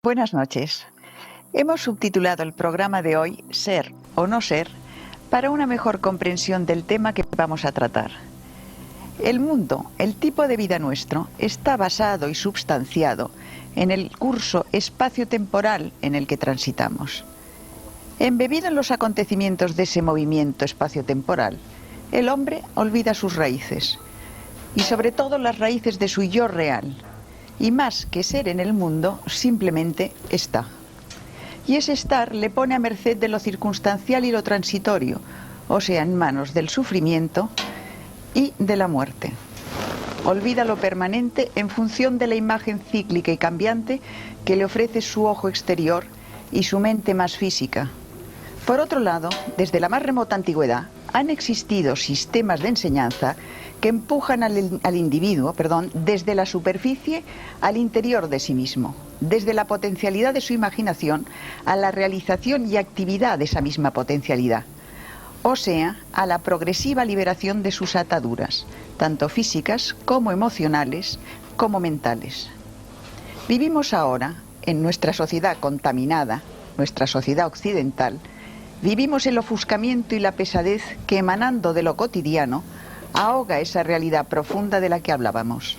Buenas noches. Hemos subtitulado el programa de hoy Ser o no ser para una mejor comprensión del tema que vamos a tratar. El mundo, el tipo de vida nuestro, está basado y substanciado en el curso espacio-temporal en el que transitamos. Embebido en los acontecimientos de ese movimiento espacio-temporal, el hombre olvida sus raíces y sobre todo las raíces de su yo real. Y más que ser en el mundo, simplemente está. Y ese estar le pone a merced de lo circunstancial y lo transitorio, o sea, en manos del sufrimiento y de la muerte. Olvida lo permanente en función de la imagen cíclica y cambiante que le ofrece su ojo exterior y su mente más física. Por otro lado, desde la más remota antigüedad, han existido sistemas de enseñanza que empujan al individuo, desde la superficie al interior de sí mismo, desde la potencialidad de su imaginación a la realización y actividad de esa misma potencialidad, o sea, a la progresiva liberación de sus ataduras, tanto físicas como emocionales, como mentales. Vivimos ahora, en nuestra sociedad contaminada, nuestra sociedad occidental, vivimos el ofuscamiento y la pesadez que, emanando de lo cotidiano, ahoga esa realidad profunda de la que hablábamos.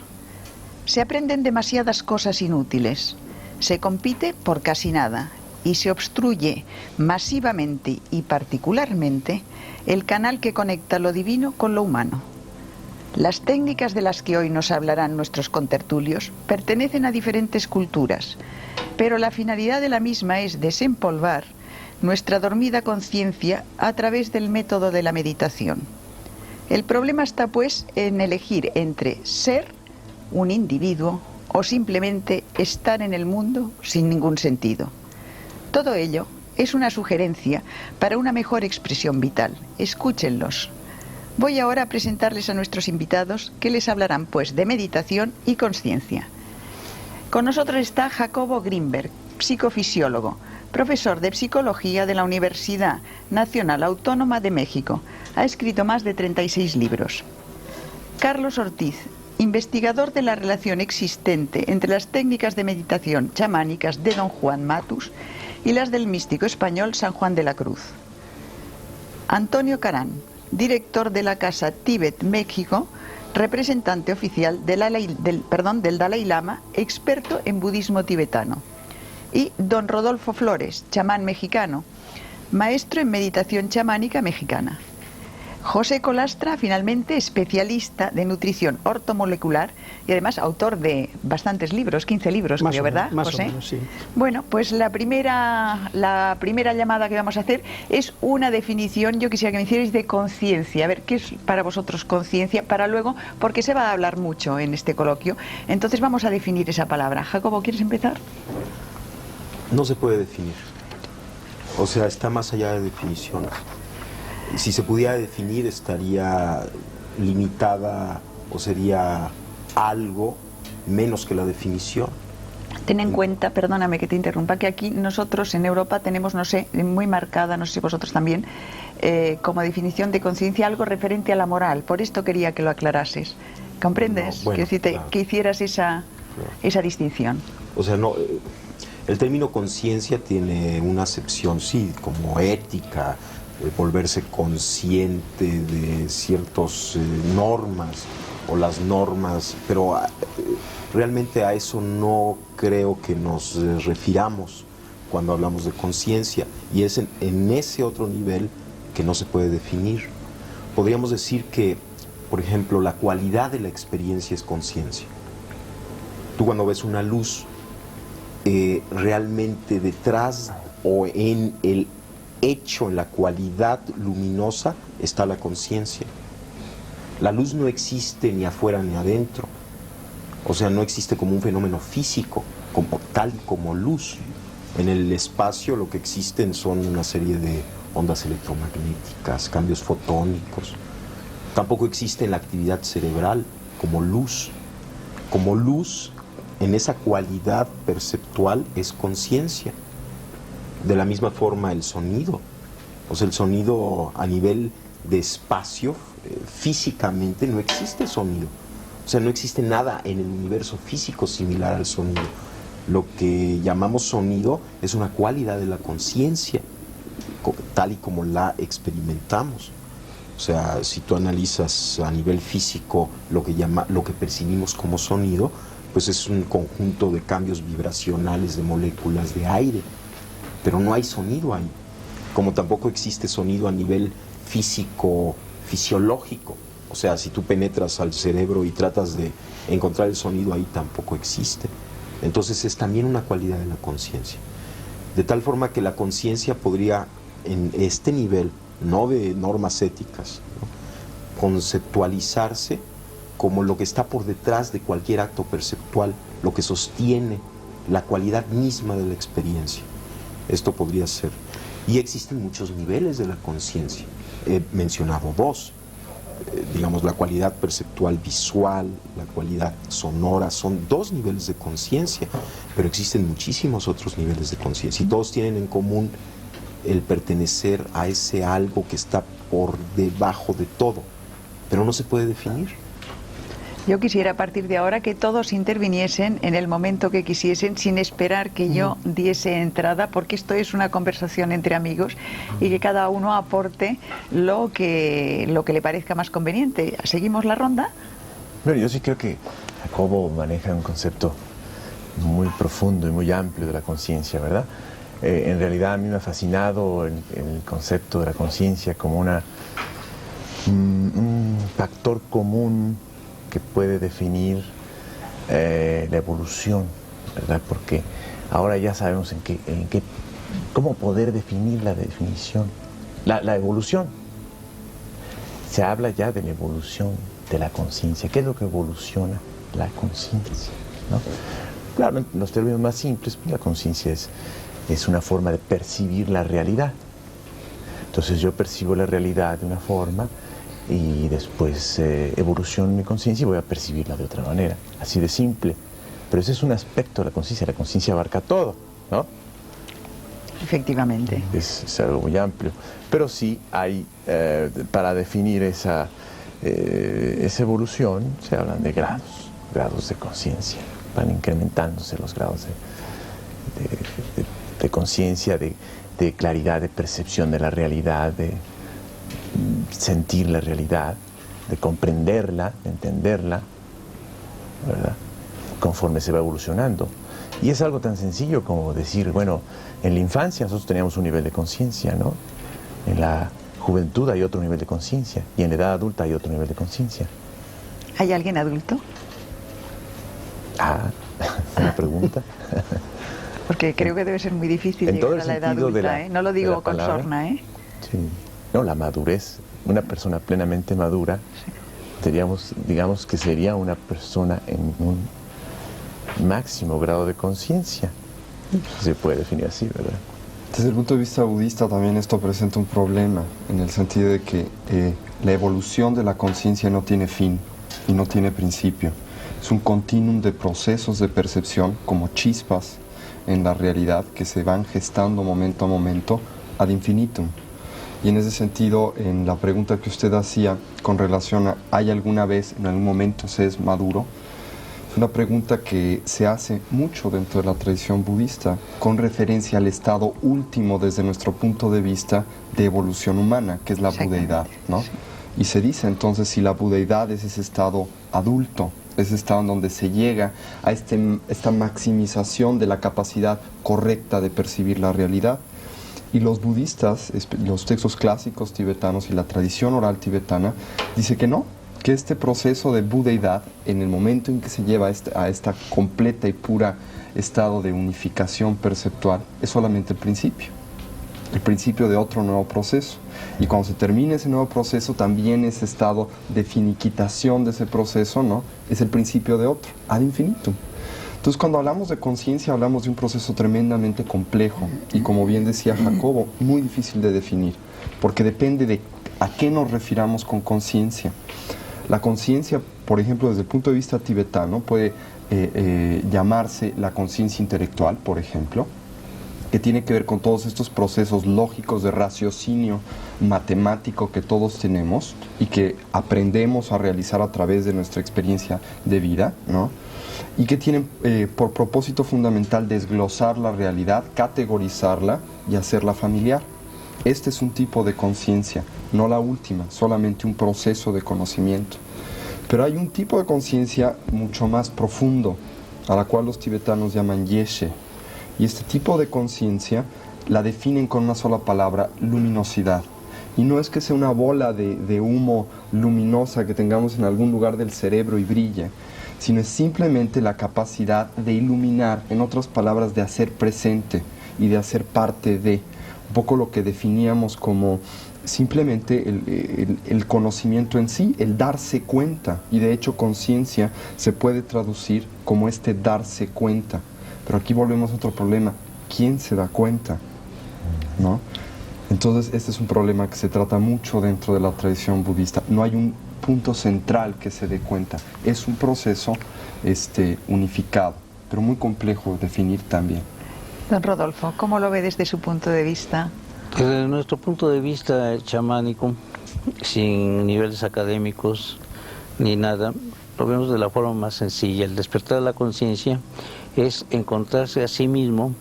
Se aprenden demasiadas cosas inútiles, se compite por casi nada y se obstruye masivamente y particularmente el canal que conecta lo divino con lo humano. Las técnicas de las que hoy nos hablarán nuestros contertulios pertenecen a diferentes culturas, pero la finalidad de la misma es desempolvar nuestra dormida conciencia a través del método de la meditación. El problema está, pues, en elegir entre ser un individuo o simplemente estar en el mundo sin ningún sentido. Todo ello es una sugerencia para una mejor expresión vital. Escúchenlos. Voy ahora a presentarles a nuestros invitados que les hablarán, pues, de meditación y conciencia. Con nosotros está Jacobo Grinberg, psicofisiólogo, profesor de Psicología de la Universidad Nacional Autónoma de México. Ha escrito más de 36 libros. Carlos Ortiz, investigador de la relación existente entre las técnicas de meditación chamánicas de Don Juan Matus y las del místico español San Juan de la Cruz. Antonio Carán, director de la Casa Tíbet México, representante oficial del Dalai Lama, experto en budismo tibetano. Y don Rodolfo Flores, chamán mexicano, maestro en meditación chamánica mexicana. José Colastra, finalmente, especialista de nutrición ortomolecular y además autor de bastantes libros, 15 libros, creo, ¿verdad, José? Más o menos, sí. Bueno, pues la primera llamada que vamos a hacer es una definición, yo quisiera que me hicierais, de conciencia. A ver, ¿qué es para vosotros conciencia? Para luego, porque se va a hablar mucho en este coloquio, entonces vamos a definir esa palabra. Jacobo, ¿quieres empezar? No se puede definir. O sea, está más allá de definiciones. Si se pudiera definir, estaría limitada o sería algo menos que la definición. Ten en cuenta, perdóname que te interrumpa, que aquí nosotros en Europa tenemos, no sé, muy marcada, no sé si vosotros también, como definición de conciencia algo referente a la moral. Por esto quería que lo aclarases. ¿Comprendes? No, bueno, claro, que hicieras esa distinción. O sea, no, el término conciencia tiene una acepción, sí, como ética, volverse consciente de ciertas normas o las normas, pero realmente a eso no creo que nos refiramos cuando hablamos de conciencia, y es en ese otro nivel que no se puede definir. Podríamos decir que, por ejemplo, la cualidad de la experiencia es conciencia. Tú cuando ves una luz, realmente detrás o en el hecho, en la cualidad luminosa, está la conciencia. La luz no existe ni afuera ni adentro. O sea, no existe como un fenómeno físico, tal como luz. En el espacio lo que existen son una serie de ondas electromagnéticas, cambios fotónicos. Tampoco existe en la actividad cerebral como luz. Como luz, en esa cualidad perceptual, es conciencia. De la misma forma el sonido. O sea, el sonido a nivel de espacio, físicamente no existe sonido. O sea, no existe nada en el universo físico similar al sonido. Lo que llamamos sonido es una cualidad de la conciencia, tal y como la experimentamos. O sea, si tú analizas a nivel físico lo que percibimos como sonido, pues es un conjunto de cambios vibracionales de moléculas de aire, pero no hay sonido ahí, como tampoco existe sonido a nivel físico, fisiológico. O sea, si tú penetras al cerebro y tratas de encontrar el sonido ahí, tampoco existe. Entonces es también una cualidad de la conciencia. De tal forma que la conciencia podría, en este nivel, no de normas éticas, ¿no?, conceptualizarse como lo que está por detrás de cualquier acto perceptual, lo que sostiene la cualidad misma de la experiencia. Esto podría ser. Y existen muchos niveles de la conciencia. He mencionado dos. Digamos, la cualidad perceptual visual, la cualidad sonora, son dos niveles de conciencia, pero existen muchísimos otros niveles de conciencia y todos tienen en común el pertenecer a ese algo que está por debajo de todo, pero no se puede definir. Yo quisiera a partir de ahora que todos interviniesen en el momento que quisiesen sin esperar que yo diese entrada, porque esto es una conversación entre amigos y que cada uno aporte lo que le parezca más conveniente. ¿Seguimos la ronda? Bueno, yo sí creo que Jacobo maneja un concepto muy profundo y muy amplio de la conciencia, ¿verdad? En realidad a mí me ha fascinado el concepto de la conciencia como un factor común que puede definir la evolución, ¿verdad? Porque ahora ya sabemos cómo poder definir la evolución. Se habla ya de la evolución de la conciencia. ¿Qué es lo que evoluciona la conciencia, ¿no? Claro, en los términos más simples, pues la conciencia es una forma de percibir la realidad. Entonces yo percibo la realidad de una forma y después evoluciono mi conciencia y voy a percibirla de otra manera, así de simple. Pero ese es un aspecto de la conciencia abarca todo, ¿no? Efectivamente. Es algo muy amplio, pero sí hay, para definir esa evolución, se hablan de grados de conciencia, van incrementándose los grados de conciencia, de claridad, de percepción de la realidad, de sentir la realidad, de comprenderla, de entenderla, ¿verdad?, conforme se va evolucionando. Y es algo tan sencillo como decir, bueno, en la infancia nosotros teníamos un nivel de conciencia, ¿no? En la juventud hay otro nivel de conciencia y en la edad adulta hay otro nivel de conciencia. ¿Hay alguien adulto? Una pregunta. Porque creo que debe ser muy difícil llegar a la edad adulta, ¿eh? No lo digo con sorna, ¿eh? Sí. No, la madurez, una persona plenamente madura, sí, digamos que sería una persona en un máximo grado de conciencia. Se puede definir así, ¿verdad? Desde el punto de vista budista también esto presenta un problema, en el sentido de que la evolución de la conciencia no tiene fin y no tiene principio. Es un continuum de procesos de percepción como chispas en la realidad que se van gestando momento a momento ad infinitum. Y en ese sentido, en la pregunta que usted hacía con relación a ¿hay alguna vez, en algún momento se es maduro?, es una pregunta que se hace mucho dentro de la tradición budista con referencia al estado último desde nuestro punto de vista de evolución humana, que es la budeidad, ¿no? Y se dice entonces si la budeidad es ese estado adulto, ese estado en donde se llega a esta maximización de la capacidad correcta de percibir la realidad. Y los budistas, los textos clásicos tibetanos y la tradición oral tibetana, dice que no, que este proceso de budeidad, en el momento en que se lleva a esta completa y pura estado de unificación perceptual, es solamente el principio de otro nuevo proceso. Y cuando se termine ese nuevo proceso, también ese estado de finiquitación de ese proceso, ¿no?, es el principio de otro, ad infinitum. Entonces, cuando hablamos de conciencia, hablamos de un proceso tremendamente complejo y, como bien decía Jacobo, muy difícil de definir, porque depende de a qué nos refiramos con conciencia. La conciencia, por ejemplo, desde el punto de vista tibetano, puede llamarse la conciencia intelectual, por ejemplo, que tiene que ver con todos estos procesos lógicos de raciocinio matemático que todos tenemos y que aprendemos a realizar a través de nuestra experiencia de vida, ¿no? y que tienen por propósito fundamental desglosar la realidad, categorizarla y hacerla familiar. Este es un tipo de conciencia, no la última, solamente un proceso de conocimiento. Pero hay un tipo de conciencia mucho más profundo, a la cual los tibetanos llaman yeshe. Y este tipo de conciencia la definen con una sola palabra: luminosidad. Y no es que sea una bola de humo luminosa que tengamos en algún lugar del cerebro y brille, sino es simplemente la capacidad de iluminar, en otras palabras, de hacer presente y de hacer parte de, un poco lo que definíamos como simplemente el conocimiento en sí, el darse cuenta. Y de hecho conciencia se puede traducir como este darse cuenta. Pero aquí volvemos a otro problema: ¿quién se da cuenta? ¿No? Entonces este es un problema que se trata mucho dentro de la tradición budista. No hay un punto central que se dé cuenta. Es un proceso unificado, pero muy complejo de definir también. Don Rodolfo, ¿cómo lo ve desde su punto de vista? Desde nuestro punto de vista chamánico, sin niveles académicos ni nada, lo vemos de la forma más sencilla. El despertar de la conciencia es encontrarse a sí mismo,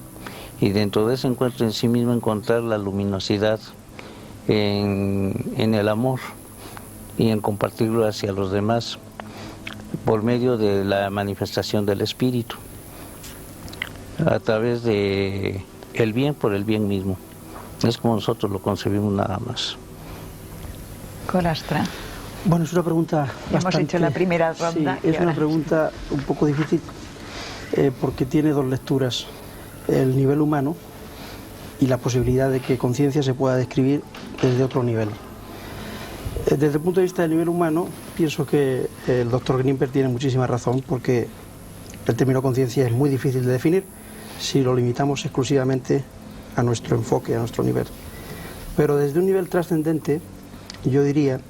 y dentro de ese encuentro en sí mismo encontrar la luminosidad en el amor y en compartirlo hacia los demás por medio de la manifestación del espíritu, a través de el bien por el bien mismo. Es como nosotros lo concebimos, nada más. Colastra. Bueno, es una pregunta bastante... Hemos hecho la primera ronda. Sí, es una pregunta un poco difícil porque tiene dos lecturas: el nivel humano y la posibilidad de que conciencia se pueda describir desde otro nivel. Desde el punto de vista del nivel humano, pienso que el doctor Grimper tiene muchísima razón, porque el término conciencia es muy difícil de definir si lo limitamos exclusivamente a nuestro enfoque, a nuestro nivel. Pero desde un nivel trascendente, yo diría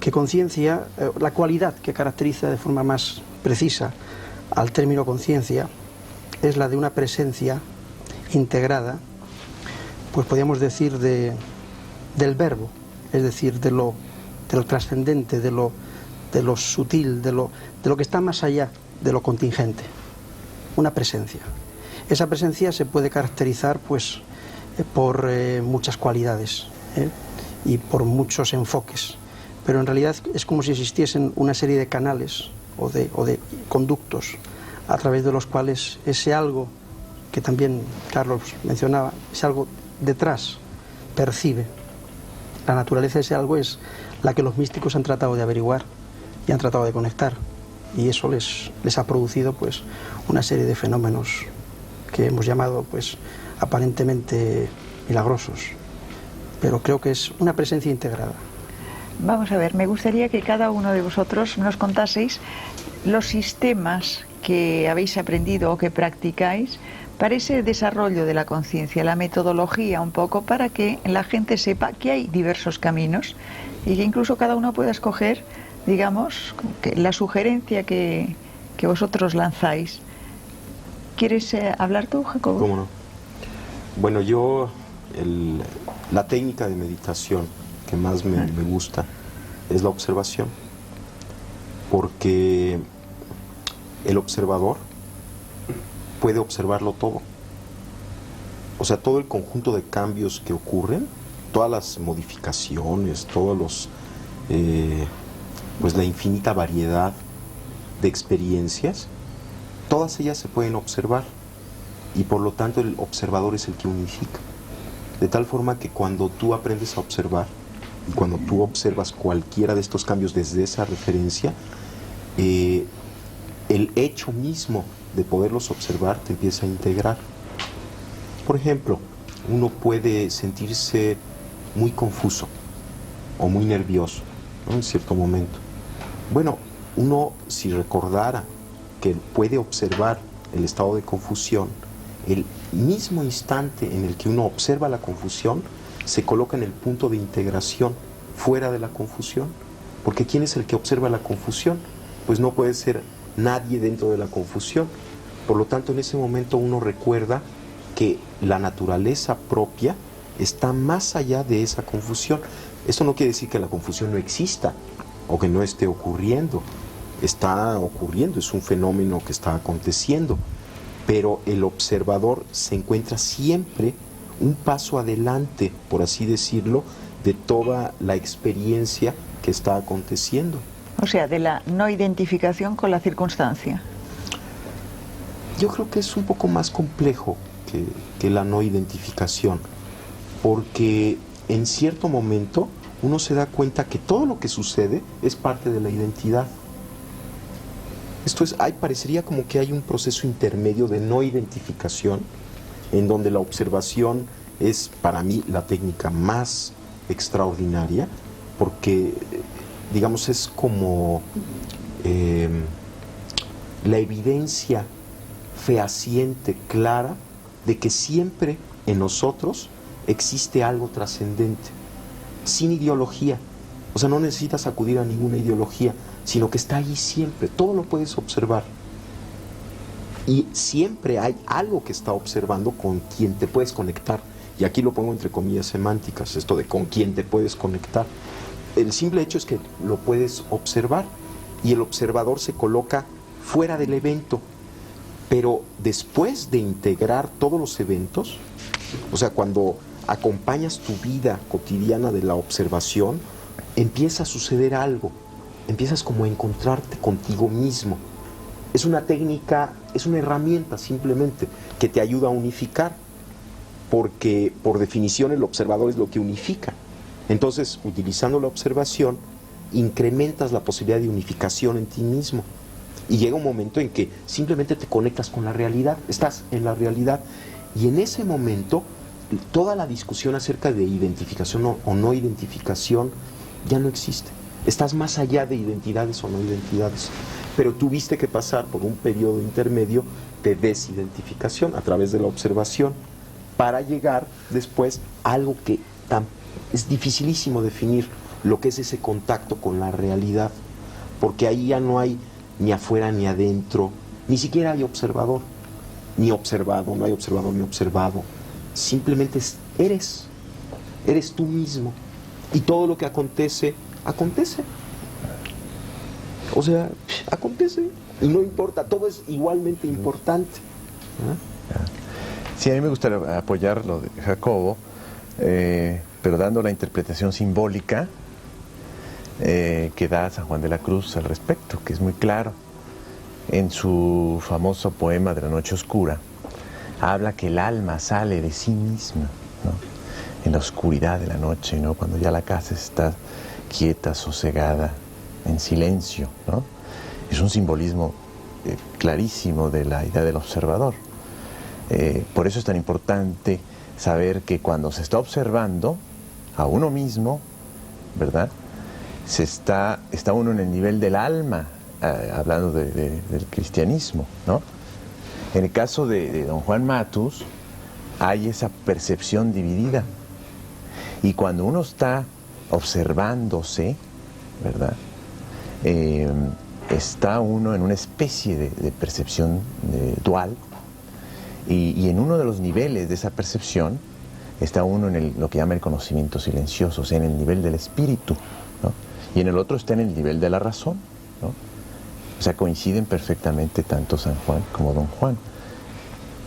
que conciencia, la cualidad que caracteriza de forma más precisa al término conciencia, es la de una presencia integrada, pues podríamos decir del verbo, es decir, de lo trascendente, de lo sutil, de lo que está más allá de lo contingente. Una presencia. Esa presencia se puede caracterizar pues por muchas cualidades y por muchos enfoques, pero en realidad es como si existiesen una serie de canales o de conductos a través de los cuales ese algo que también Carlos mencionaba, ese algo detrás percibe. La naturaleza de ese algo es la que los místicos han tratado de averiguar y han tratado de conectar, y eso les ha producido pues una serie de fenómenos que hemos llamado pues aparentemente milagrosos, pero creo que es una presencia integrada. Vamos a ver, me gustaría que cada uno de vosotros nos contaseis los sistemas que habéis aprendido o que practicáis para ese desarrollo de la conciencia, la metodología un poco, para que la gente sepa que hay diversos caminos y que incluso cada uno pueda escoger, digamos, que la sugerencia que vosotros lanzáis. ¿Quieres hablar tú, Jacobo? ¿Cómo no? Bueno, yo la técnica de meditación que más me gusta es la observación, porque el observador puede observarlo todo. O sea, todo el conjunto de cambios que ocurren, todas las modificaciones, todos los pues la infinita variedad de experiencias, todas ellas se pueden observar, y por lo tanto el observador es el que unifica. De tal forma que cuando tú aprendes a observar y cuando tú observas cualquiera de estos cambios desde esa referencia, el hecho mismo de poderlos observar te empieza a integrar. Por ejemplo, uno puede sentirse muy confuso o muy nervioso, ¿no?, en cierto momento. Bueno, uno, si recordara que puede observar el estado de confusión, el mismo instante en el que uno observa la confusión, se coloca en el punto de integración fuera de la confusión. Porque ¿quién es el que observa la confusión? Pues no puede ser nadie dentro de la confusión. Por lo tanto, en ese momento uno recuerda que la naturaleza propia está más allá de esa confusión. Esto no quiere decir que la confusión no exista o que no esté ocurriendo. está ocurriendo, es un fenómeno que está aconteciendo, pero el observador se encuentra siempre un paso adelante, por así decirlo, de toda la experiencia que está aconteciendo. O sea, de la no identificación con la circunstancia. Yo creo que es un poco más complejo que la no identificación, porque en cierto momento uno se da cuenta que todo lo que sucede es parte de la identidad. Esto es, parecería como que hay un proceso intermedio de no identificación, en donde la observación es para mí la técnica más extraordinaria, porque digamos es como la evidencia fehaciente, clara, de que siempre en nosotros existe algo trascendente, sin ideología. O sea, no necesitas acudir a ninguna ideología, sino que está allí siempre, todo lo puedes observar. Y siempre hay algo que está observando con quien te puedes conectar. Y aquí lo pongo entre comillas semánticas, esto de con quien te puedes conectar. El simple hecho es que lo puedes observar y el observador se coloca fuera del evento. Pero después de integrar todos los eventos, o sea, cuando acompañas tu vida cotidiana de la observación, empieza a suceder algo, empiezas como a encontrarte contigo mismo. Es una técnica, es una herramienta simplemente que te ayuda a unificar, porque por definición el observador es lo que unifica. Entonces, utilizando la observación, incrementas la posibilidad de unificación en ti mismo. Y llega un momento en que simplemente te conectas con la realidad, estás en la realidad. Y en ese momento, toda la discusión acerca de identificación o no identificación ya no existe. Estás más allá de identidades o no identidades. Pero tuviste que pasar por un periodo intermedio de desidentificación a través de la observación para llegar después a algo que es dificilísimo definir, lo que es ese contacto con la realidad. Porque ahí ya no hay ni afuera ni adentro, ni siquiera hay observador, ni observado, no hay observador ni observado. Simplemente eres tú mismo. Y todo lo que acontece, acontece. O sea, acontece. Y no importa, todo es igualmente importante. Sí, a mí me gustaría apoyar lo de Jacobo, pero dando la interpretación simbólica que da San Juan de la Cruz al respecto, que es muy claro. En su famoso poema de la Noche Oscura, habla que el alma sale de sí misma, ¿no? En la oscuridad de la noche, ¿no? Cuando ya la casa está quieta, sosegada, en silencio, ¿no? Es un simbolismo clarísimo de la idea del observador. Por eso es tan importante saber que cuando se está observando a uno mismo, ¿verdad? Está uno en el nivel del alma, hablando del cristianismo, ¿no? En el caso de don Juan Matus, hay esa percepción dividida. Y cuando uno está observándose, ¿verdad? Está uno en una especie de percepción dual, y en uno de los niveles de esa percepción está uno en lo que llama el conocimiento silencioso, o sea, en el nivel del espíritu, ¿no? Y en el otro está en el nivel de la razón, ¿no? O sea, coinciden perfectamente tanto San Juan como don Juan.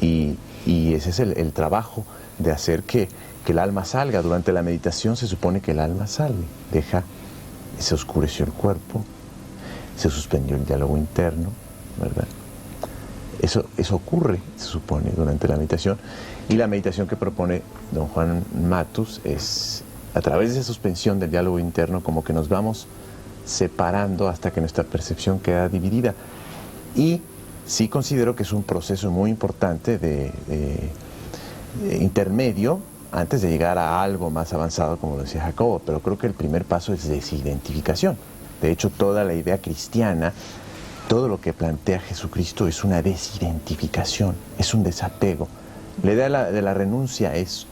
Y ese es el trabajo de hacer que el alma salga. Durante la meditación se supone que el alma sale, se oscureció el cuerpo, se suspendió el diálogo interno, ¿verdad? Eso ocurre, se supone, durante la meditación. Y la meditación que propone don Juan Matus es, a través de esa suspensión del diálogo interno, como que nos vamos separando hasta que nuestra percepción queda dividida. Y sí considero que es un proceso muy importante de intermedio antes de llegar a algo más avanzado, como lo decía Jacobo, pero creo que el primer paso es desidentificación. De hecho, toda la idea cristiana, todo lo que plantea Jesucristo es una desidentificación, es un desapego. La idea de la renuncia es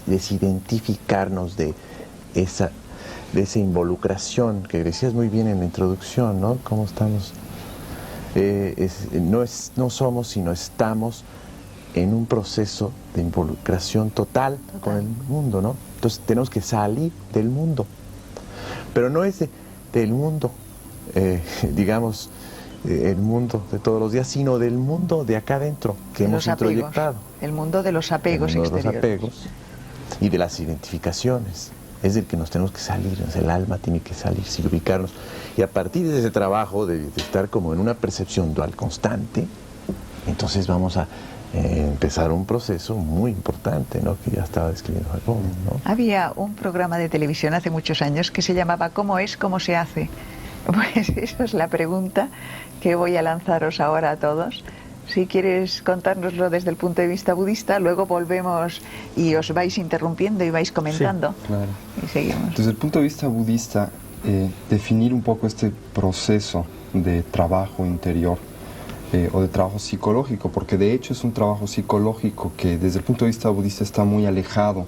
desidentificarnos de esa involucración que decías muy bien en la introducción, ¿no? ¿Cómo estamos? No somos, sino estamos en un proceso de involucración total con el mundo, ¿no? Entonces tenemos que salir del mundo, pero no es del mundo, digamos, el mundo de todos los días, sino del mundo de acá adentro que hemos introyectado. El mundo de los apegos exteriores. De los apegos y de las identificaciones. Es del que nos tenemos que salir, el alma tiene que salirse y ubicarnos. Y a partir de ese trabajo de estar como en una percepción dual constante, entonces vamos a empezar un proceso muy importante, ¿no? Que ya estaba describiendo Jacobo, ¿no? Había un programa de televisión hace muchos años que se llamaba ¿Cómo es, cómo se hace? Pues esa es la pregunta que voy a lanzaros ahora a todos. Si quieres contárnoslo desde el punto de vista budista, luego volvemos y os vais interrumpiendo y vais comentando. Sí, claro. Y seguimos. Desde el punto de vista budista, definir un poco este proceso de trabajo interior o de trabajo psicológico, porque de hecho es un trabajo psicológico que desde el punto de vista budista está muy alejado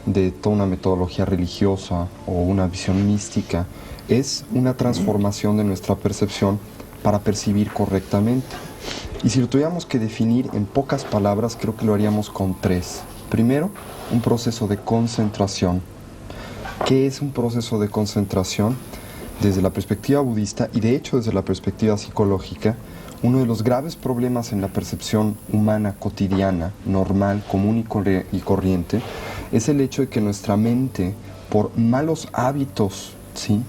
de toda una metodología religiosa o una visión mística, es una transformación de nuestra percepción para percibir correctamente. Y si lo tuviéramos que definir en pocas palabras, creo que lo haríamos con 3. Primero, un proceso de concentración. ¿Qué es un proceso de concentración? Desde la perspectiva budista y de hecho desde la perspectiva psicológica, uno de los graves problemas en la percepción humana cotidiana, normal, común y corriente, es el hecho de que nuestra mente, por malos hábitos, ¿sí?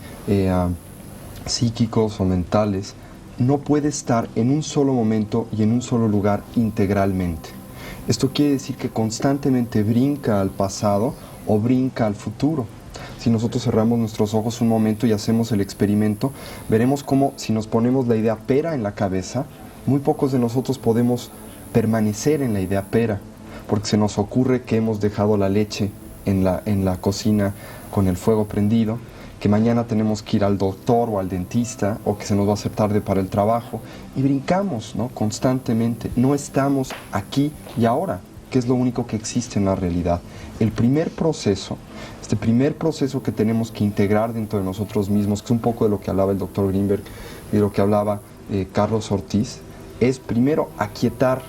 Psíquicos o mentales, no puede estar en un solo momento y en un solo lugar integralmente. Esto quiere decir que constantemente brinca al pasado o brinca al futuro. Si nosotros cerramos nuestros ojos un momento y hacemos el experimento, veremos cómo si nos ponemos la idea pera en la cabeza, muy pocos de nosotros podemos permanecer en la idea pera, porque se nos ocurre que hemos dejado la leche en la cocina con el fuego prendido, que mañana tenemos que ir al doctor o al dentista, o que se nos va a hacer tarde para el trabajo, y brincamos, ¿no? Constantemente. No estamos aquí y ahora, que es lo único que existe en la realidad. El primer proceso, este primer proceso que tenemos que integrar dentro de nosotros mismos, que es un poco de lo que hablaba el doctor Greenberg y de lo que hablaba Carlos Ortiz, es primero aquietar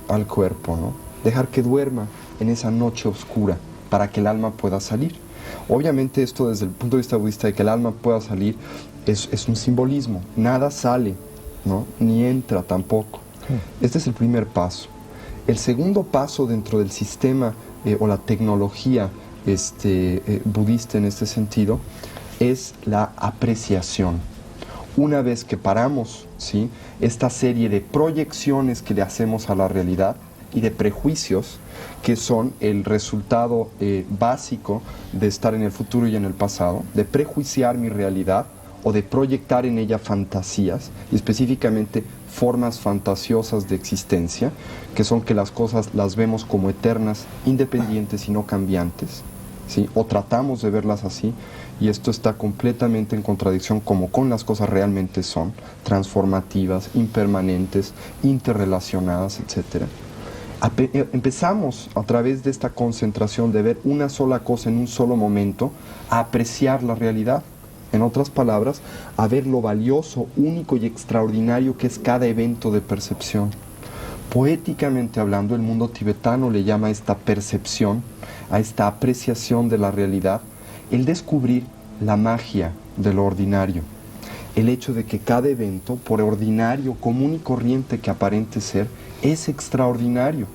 al cuerpo, ¿no? Dejar que duerma en esa noche oscura para que el alma pueda salir. Obviamente esto desde el punto de vista budista de que el alma pueda salir es un simbolismo, nada sale, ¿no? Ni entra tampoco. Este es el primer paso. El segundo paso dentro del sistema o la tecnología budista en este sentido es la apreciación. Una vez que paramos, ¿sí?, esta serie de proyecciones que le hacemos a la realidad y de prejuicios que son el resultado básico de estar en el futuro y en el pasado, de prejuiciar mi realidad o de proyectar en ella fantasías, y específicamente formas fantasiosas de existencia, que son que las cosas las vemos como eternas, independientes y no cambiantes, ¿sí? O tratamos de verlas así, y esto está completamente en contradicción como con las cosas realmente son, transformativas, impermanentes, interrelacionadas, etc. Empezamos a través de esta concentración de ver una sola cosa en un solo momento a apreciar la realidad. En otras palabras, a ver lo valioso, único y extraordinario que es cada evento de percepción. Poéticamente hablando, el mundo tibetano le llama a esta percepción, a esta apreciación de la realidad, el descubrir la magia de lo ordinario. El hecho de que cada evento, por ordinario, común y corriente que aparente ser, es extraordinario,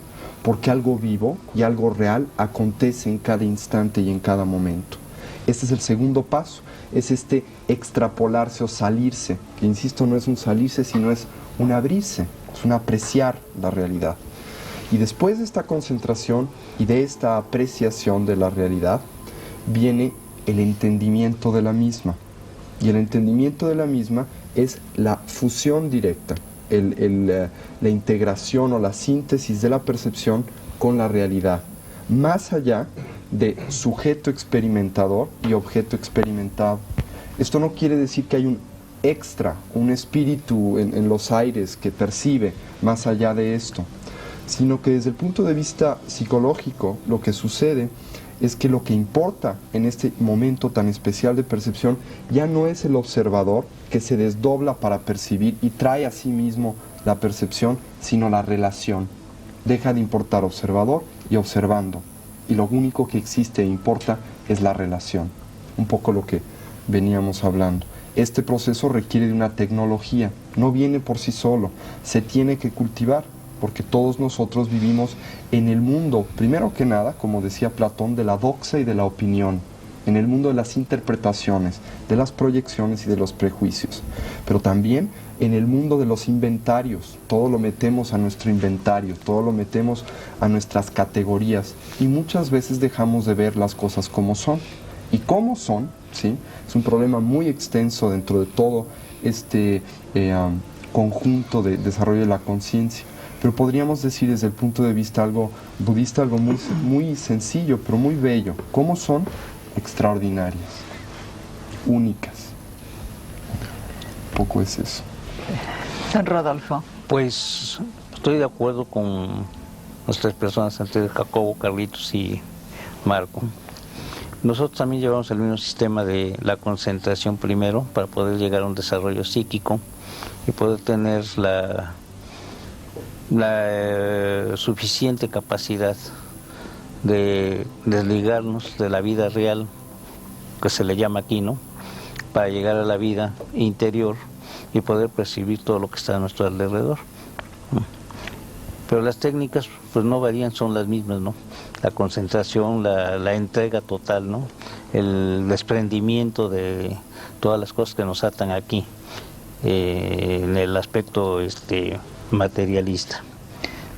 porque algo vivo y algo real acontece en cada instante y en cada momento. Este es el segundo paso, es este extrapolarse o salirse, que insisto, no es un salirse, sino es un abrirse, es un apreciar la realidad. Y después de esta concentración y de esta apreciación de la realidad, viene el entendimiento de la misma. Y el entendimiento de la misma es la fusión directa, la integración o la síntesis de la percepción con la realidad, más allá de sujeto experimentador y objeto experimentado. Esto no quiere decir que hay un extra, un espíritu en los aires que percibe más allá de esto, sino que desde el punto de vista psicológico lo que sucede es que lo que importa en este momento tan especial de percepción ya no es el observador que se desdobla para percibir y trae a sí mismo la percepción, sino la relación. Deja de importar observador y observando, y lo único que existe e importa es la relación. Un poco lo que veníamos hablando. Este proceso requiere de una tecnología, no viene por sí solo, se tiene que cultivar, porque todos nosotros vivimos en el mundo, primero que nada, como decía Platón, de la doxa y de la opinión, en el mundo de las interpretaciones, de las proyecciones y de los prejuicios, pero también en el mundo de los inventarios. Todo lo metemos a nuestro inventario, todo lo metemos a nuestras categorías y muchas veces dejamos de ver las cosas como son. Y cómo son, ¿sí? Es un problema muy extenso dentro de todo este conjunto de desarrollo de la conciencia. Pero podríamos decir desde el punto de vista algo budista, algo muy sencillo, pero muy bello. ¿Cómo son? Extraordinarias, únicas. Un poco es eso. Don Rodolfo. Pues estoy de acuerdo con las tres personas antes, Jacobo, Carlitos y Marco. Nosotros también llevamos el mismo sistema de la concentración primero para poder llegar a un desarrollo psíquico y poder tener la suficiente capacidad de desligarnos de la vida real, que se le llama aquí, ¿no? Para llegar a la vida interior y poder percibir todo lo que está a nuestro alrededor. Pero las técnicas pues no varían, son las mismas, ¿no? La concentración, la entrega total, ¿no? El desprendimiento de todas las cosas que nos atan aquí, en el aspecto materialista.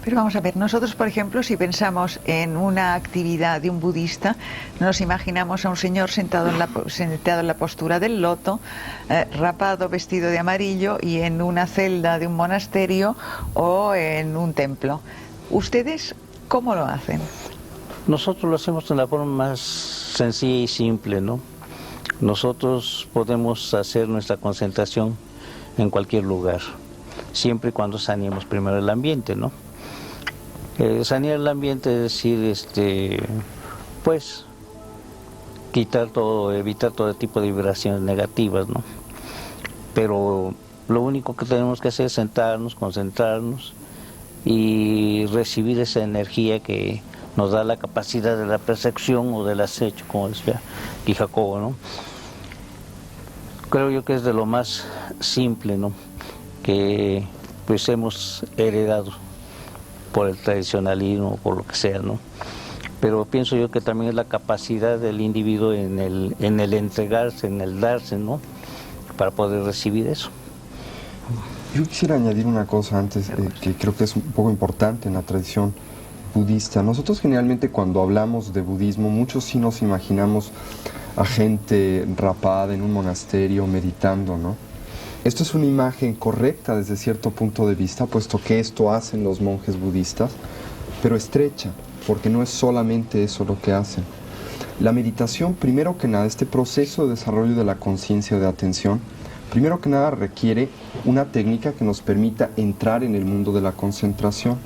Pero vamos a ver, nosotros, por ejemplo, si pensamos en una actividad de un budista, nos imaginamos a un señor sentado en la postura del loto, rapado, vestido de amarillo y en una celda de un monasterio o en un templo. ¿Ustedes cómo lo hacen? Nosotros lo hacemos de la forma más sencilla y simple, ¿no? Nosotros podemos hacer nuestra concentración en cualquier lugar, siempre y cuando saneemos primero el ambiente, ¿no? Sanear el ambiente es decir, pues, evitar todo tipo de vibraciones negativas, ¿no? Pero lo único que tenemos que hacer es sentarnos, concentrarnos y recibir esa energía que nos da la capacidad de la percepción o del acecho, como decía aquí Jacobo, ¿no? Creo yo que es de lo más simple, ¿no? Que pues hemos heredado por el tradicionalismo, por lo que sea, ¿no? Pero pienso yo que también es la capacidad del individuo en el entregarse, en el darse, ¿no? Para poder recibir eso. Yo quisiera añadir una cosa antes, que creo que es un poco importante en la tradición budista. Nosotros generalmente cuando hablamos de budismo, muchos sí nos imaginamos a gente rapada en un monasterio meditando, ¿no? Esto es una imagen correcta desde cierto punto de vista, puesto que esto hacen los monjes budistas, pero estrecha, porque no es solamente eso lo que hacen. La meditación, primero que nada, este proceso de desarrollo de la conciencia de atención, primero que nada requiere una técnica que nos permita entrar en el mundo de la concentración.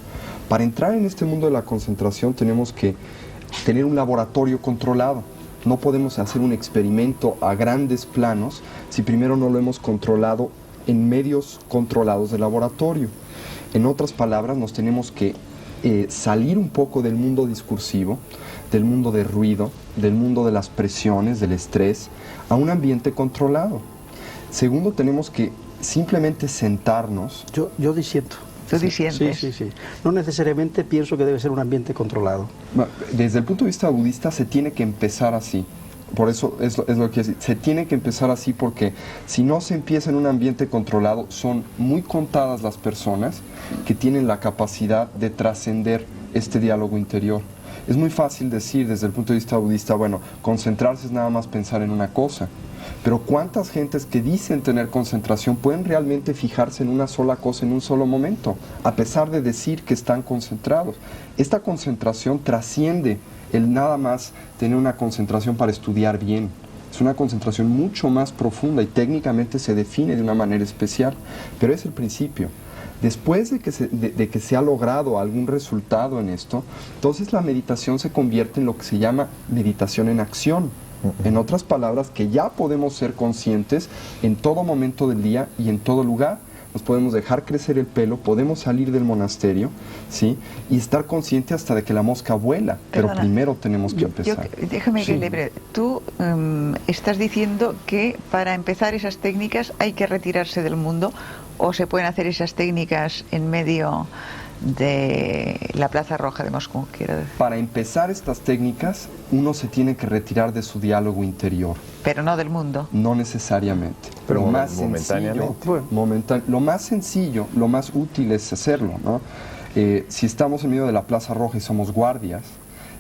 Para entrar en este mundo de la concentración tenemos que tener un laboratorio controlado. No podemos hacer un experimento a grandes planos si primero no lo hemos controlado en medios controlados de laboratorio. En otras palabras, nos tenemos que salir un poco del mundo discursivo, del mundo de ruido, del mundo de las presiones, del estrés, a un ambiente controlado. Segundo, tenemos que simplemente sentarnos. Yo disiento. ¿Tú disientes? Sí. No necesariamente pienso que debe ser un ambiente controlado. Desde el punto de vista budista se tiene que empezar así. Por eso es lo que se tiene que empezar así, porque si no se empieza en un ambiente controlado, son muy contadas las personas que tienen la capacidad de trascender este diálogo interior. Es muy fácil decir desde el punto de vista budista, bueno, concentrarse es nada más pensar en una cosa. Pero ¿cuántas gentes que dicen tener concentración pueden realmente fijarse en una sola cosa en un solo momento, a pesar de decir que están concentrados? Esta concentración trasciende el nada más tener una concentración para estudiar bien. Es una concentración mucho más profunda y técnicamente se define de una manera especial, pero es el principio. Después de que se ha logrado algún resultado en esto, entonces la meditación se convierte en lo que se llama meditación en acción. En otras palabras, que ya podemos ser conscientes en todo momento del día y en todo lugar. nos podemos dejar crecer el pelo, podemos salir del monasterio, ¿sí? Y estar consciente hasta de que la mosca vuela, pero Perdona, primero tenemos que empezar. Déjame que Sí. le tú estás diciendo que para empezar esas técnicas hay que retirarse del mundo, o se pueden hacer esas técnicas en medio de la Plaza Roja de Moscú, quiero decir. Para empezar estas técnicas, uno se tiene que retirar de su diálogo interior, Pero no del mundo. no necesariamente. Pero lo más momentáneamente. sencillo, lo más sencillo, lo más útil es hacerlo, ¿no? Si estamos en medio de la Plaza Roja y somos guardias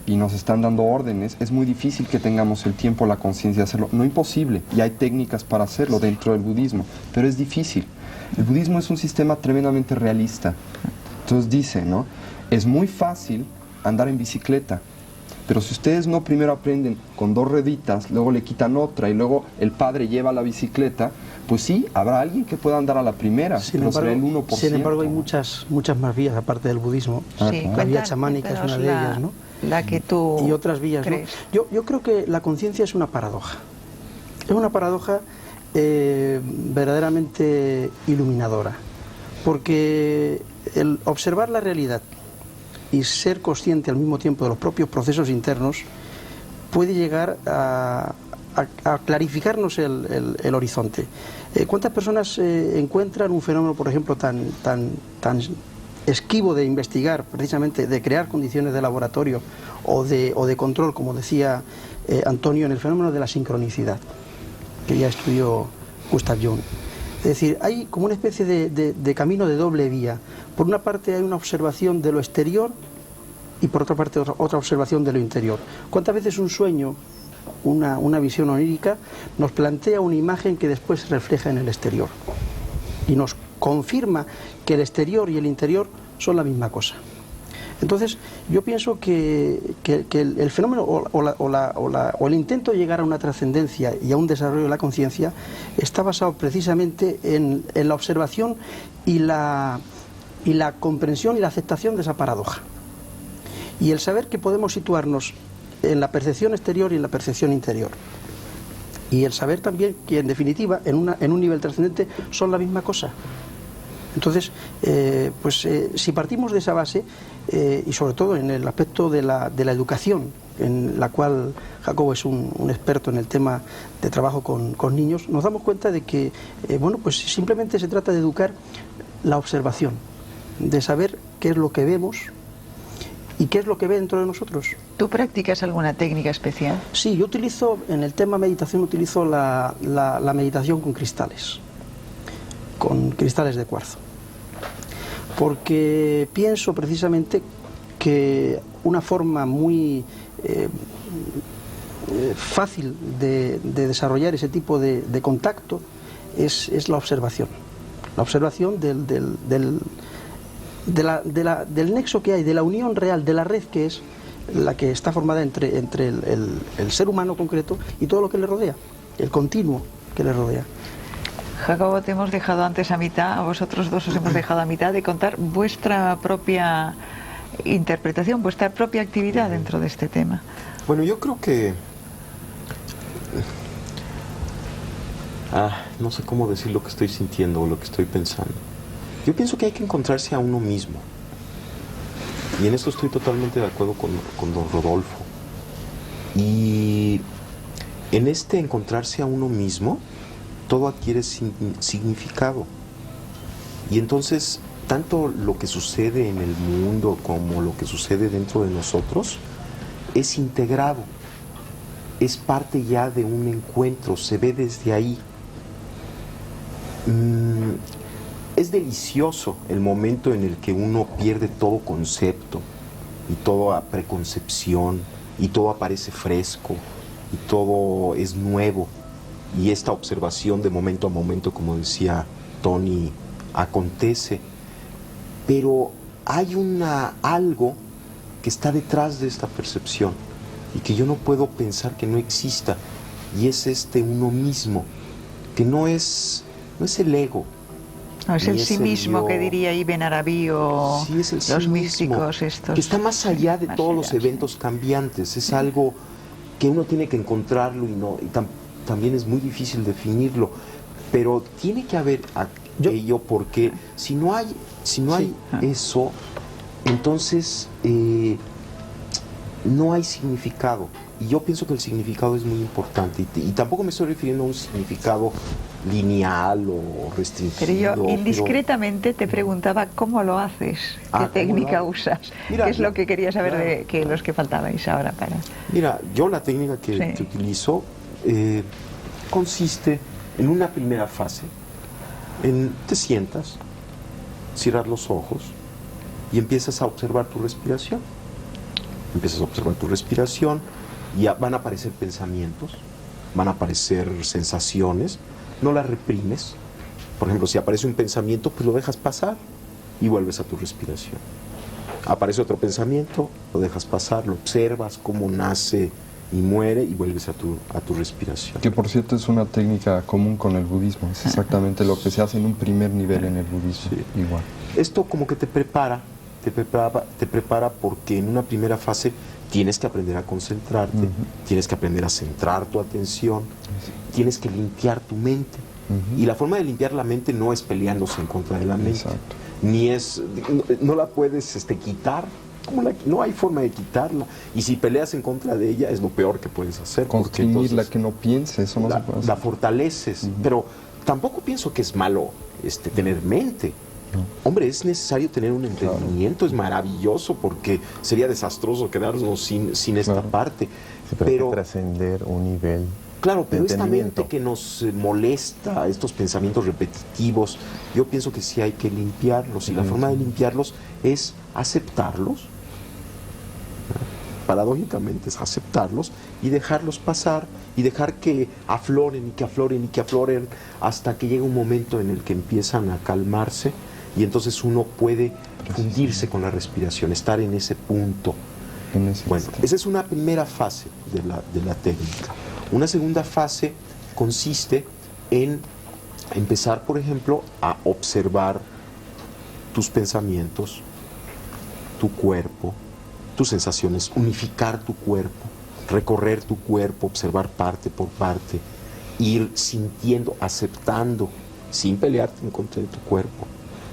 y nos están dando órdenes, es muy difícil que tengamos el tiempo, la conciencia de hacerlo. No imposible, y hay técnicas para hacerlo dentro del budismo, pero es difícil. El budismo es un sistema tremendamente realista. Entonces dice, ¿no? Es muy fácil andar en bicicleta, pero si ustedes no primero aprenden con 2 rueditas, luego le quitan otra y luego el padre lleva la bicicleta, pues sí, habrá alguien que pueda andar a la primera, pero será el 1%. Sin embargo, hay muchas más vías aparte del budismo. Sí, La vía chamánica es una de ellas, ¿no? La que tú Y otras vías, ¿no? crees. Yo creo que la conciencia es una paradoja. Es una paradoja verdaderamente iluminadora, porque el observar la realidad y ser consciente al mismo tiempo de los propios procesos internos puede llegar a clarificarnos el horizonte. ¿Cuántas personas encuentran un fenómeno, por ejemplo, tan esquivo de investigar, precisamente de crear condiciones de laboratorio o de control, como decía Antonio, en el fenómeno de la sincronicidad, que ya estudió Gustav Jung? Es decir, hay como una especie de camino de doble vía. Por una parte hay una observación de lo exterior y por otra parte otra observación de lo interior. ¿Cuántas veces un sueño, una visión onírica, nos plantea una imagen que después se refleja en el exterior y nos confirma que el exterior y el interior son la misma cosa? Entonces, yo pienso que el fenómeno o el intento de llegar a una trascendencia y a un desarrollo de la conciencia está basado precisamente en la observación y la comprensión y la aceptación de esa paradoja. Y el saber que podemos situarnos en la percepción exterior y en la percepción interior. Y el saber también que, en definitiva, en un nivel trascendente son la misma cosa. Entonces, si partimos de esa base, y sobre todo en el aspecto de la educación, en la cual Jacobo es un experto en el tema de trabajo con niños, nos damos cuenta de que, simplemente se trata de educar la observación, de saber qué es lo que vemos y qué es lo que ve dentro de nosotros. ¿Tú practicas alguna técnica especial? Sí, yo utilizo, en el tema meditación, utilizo la meditación con cristales de cuarzo, porque pienso precisamente que una forma muy fácil de desarrollar ese tipo de contacto es la observación del nexo que hay, de la unión real, de la red que es la que está formada entre el ser humano concreto y todo lo que le rodea, el continuo que le rodea. Jacobo, te hemos dejado antes a mitad, a vosotros dos os hemos dejado a mitad de contar vuestra propia interpretación, vuestra propia actividad dentro de este tema. Bueno, yo creo que... no sé cómo decir lo que estoy sintiendo o lo que estoy pensando. Yo pienso que hay que encontrarse a uno mismo. Y en esto estoy totalmente de acuerdo con don Rodolfo. Y en este encontrarse a uno mismo, todo adquiere significado. Y entonces, tanto lo que sucede en el mundo como lo que sucede dentro de nosotros es integrado, es parte ya de un encuentro, se ve desde ahí. Es delicioso el momento en el que uno pierde todo concepto y toda preconcepción y todo aparece fresco y todo es nuevo. Y esta observación de momento a momento, como decía Tony, acontece. Pero hay algo que está detrás de esta percepción y que yo no puedo pensar que no exista. Y es uno mismo, que no es el ego. No, es el sí mismo que diría Ibn Arabi o sí, es el sí los mismo, místicos estos. que está más allá de todos los eventos sí. cambiantes. Es algo que uno tiene que encontrarlo y también es muy difícil definirlo, pero tiene que haber ello, porque si no hay eso, entonces no hay significado. Y yo pienso que el significado es muy importante. Y tampoco me estoy refiriendo a un significado lineal o restringido. Pero yo indiscretamente te preguntaba cómo lo haces, qué técnica usas. Mira, ¿qué es lo que quería saber de que los que faltabais ahora para...? Mira, yo la técnica que utilizo consiste en una primera fase, te sientas, cierras los ojos y empiezas a observar tu respiración. Empiezas a observar tu respiración y van a aparecer pensamientos, van a aparecer sensaciones, no las reprimes. Por ejemplo, si aparece un pensamiento, pues lo dejas pasar y vuelves a tu respiración. Aparece otro pensamiento, lo dejas pasar, lo observas, cómo nace y muere y vuelves a tu respiración. Que por cierto es una técnica común con el budismo, es exactamente lo que se hace en un primer nivel en el budismo. Sí. Igual. Esto como que te prepara porque en una primera fase tienes que aprender a concentrarte, tienes que aprender a centrar tu atención, tienes que limpiar tu mente. Y la forma de limpiar la mente no es peleándose en contra de la mente. Exacto. No la puedes quitar, no hay forma de quitarla. Y si peleas en contra de ella es lo peor que puedes hacer. Constriñirla, que no piense, eso no se puede hacer. La fortaleces, pero tampoco pienso que es malo tener mente. No. Hombre, es necesario tener un entendimiento, es maravilloso, porque sería desastroso quedarnos sin esta parte. Sí, pero trascender un nivel. Claro, pero esta mente que nos molesta, estos pensamientos repetitivos, yo pienso que sí hay que limpiarlos, y la forma de limpiarlos es aceptarlos. Paradójicamente es aceptarlos y dejarlos pasar y dejar que afloren y que afloren y que afloren hasta que llega un momento en el que empiezan a calmarse. Y entonces uno puede fundirse con la respiración, estar en ese punto. Bueno, esa es una primera fase de la técnica. Una segunda fase consiste en empezar, por ejemplo, a observar tus pensamientos, tu cuerpo, tus sensaciones, unificar tu cuerpo, recorrer tu cuerpo, observar parte por parte, ir sintiendo, aceptando, sin pelearte en contra de tu cuerpo,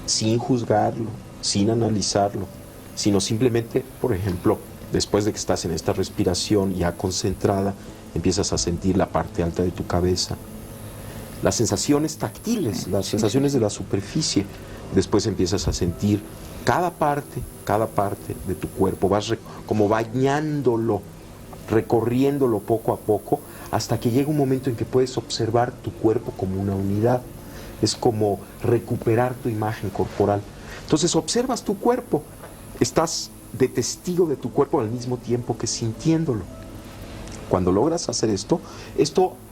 sin juzgarlo, sin analizarlo, sino simplemente, por ejemplo, después de que estás en esta respiración ya concentrada, empiezas a sentir la parte alta de tu cabeza, las sensaciones táctiles, las sensaciones de la superficie. Después empiezas a sentir cada parte de tu cuerpo, vas como bañándolo, recorriéndolo poco a poco, hasta que llega un momento en que puedes observar tu cuerpo como una unidad. Es como recuperar tu imagen corporal. Entonces observas tu cuerpo, estás de testigo de tu cuerpo al mismo tiempo que sintiéndolo. Cuando logras hacer esto,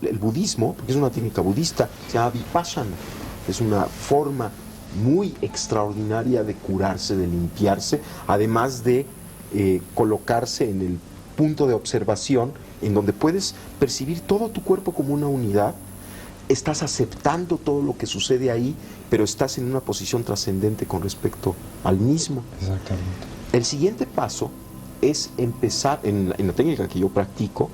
el budismo, porque es una técnica budista, se llama Vipassana, es una forma muy extraordinaria de curarse, de limpiarse, además de colocarse en el punto de observación en donde puedes percibir todo tu cuerpo como una unidad. Estás aceptando todo lo que sucede ahí, pero estás en una posición trascendente con respecto al mismo. Exactamente. El siguiente paso es empezar, en la técnica que yo practico,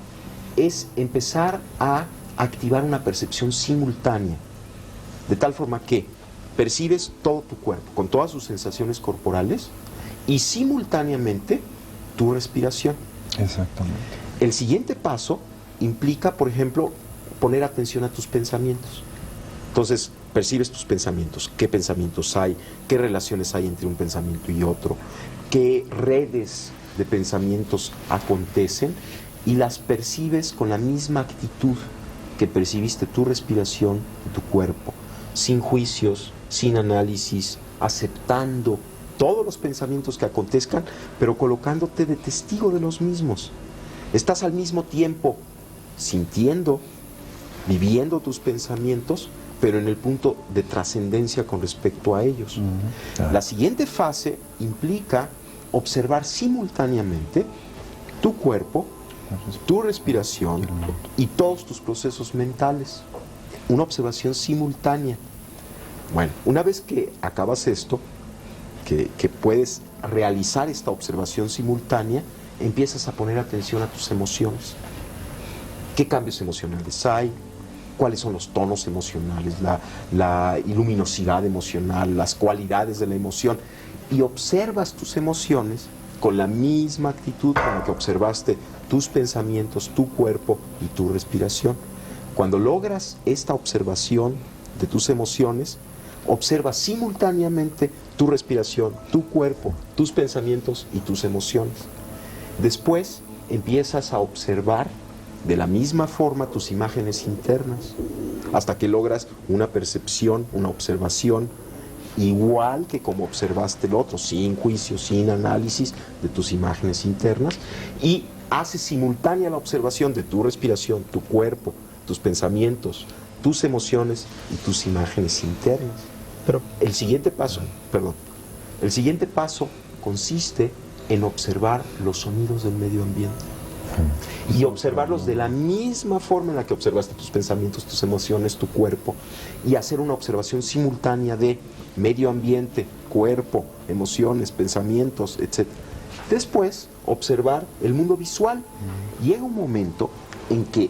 es empezar a activar una percepción simultánea, de tal forma que percibes todo tu cuerpo, con todas sus sensaciones corporales, y simultáneamente tu respiración. Exactamente. El siguiente paso implica, por ejemplo, poner atención a tus pensamientos. Entonces, percibes tus pensamientos, qué pensamientos hay, qué relaciones hay entre un pensamiento y otro, qué redes de pensamientos acontecen, y las percibes con la misma actitud que percibiste tu respiración y tu cuerpo, sin juicios, sin análisis, aceptando todos los pensamientos que acontezcan, pero colocándote de testigo de los mismos. Estás al mismo tiempo sintiendo, viviendo tus pensamientos, pero en el punto de trascendencia con respecto a ellos. La siguiente fase implica observar simultáneamente tu cuerpo, tu respiración y todos tus procesos mentales. Una observación simultánea. Bueno, una vez que acabas esto, que puedes realizar esta observación simultánea, empiezas a poner atención a tus emociones. ¿Qué cambios emocionales hay? cuáles son los tonos emocionales, la luminosidad emocional, las cualidades de la emoción, y observas tus emociones con la misma actitud con la que observaste tus pensamientos, tu cuerpo y tu respiración. Cuando logras esta observación de tus emociones, observa simultáneamente tu respiración, tu cuerpo, tus pensamientos y tus emociones. Después empiezas a observar de la misma forma tus imágenes internas, hasta que logras una percepción, una observación, igual que como observaste el otro, sin juicio, sin análisis de tus imágenes internas, y haces simultánea la observación de tu respiración, tu cuerpo, tus pensamientos, tus emociones y tus imágenes internas. Pero el siguiente paso consiste en observar los sonidos del medio ambiente y observarlos de la misma forma en la que observaste tus pensamientos, tus emociones, tu cuerpo, y hacer una observación simultánea de medio ambiente, cuerpo, emociones, pensamientos, etc. Después, observar el mundo visual. Llega un momento en que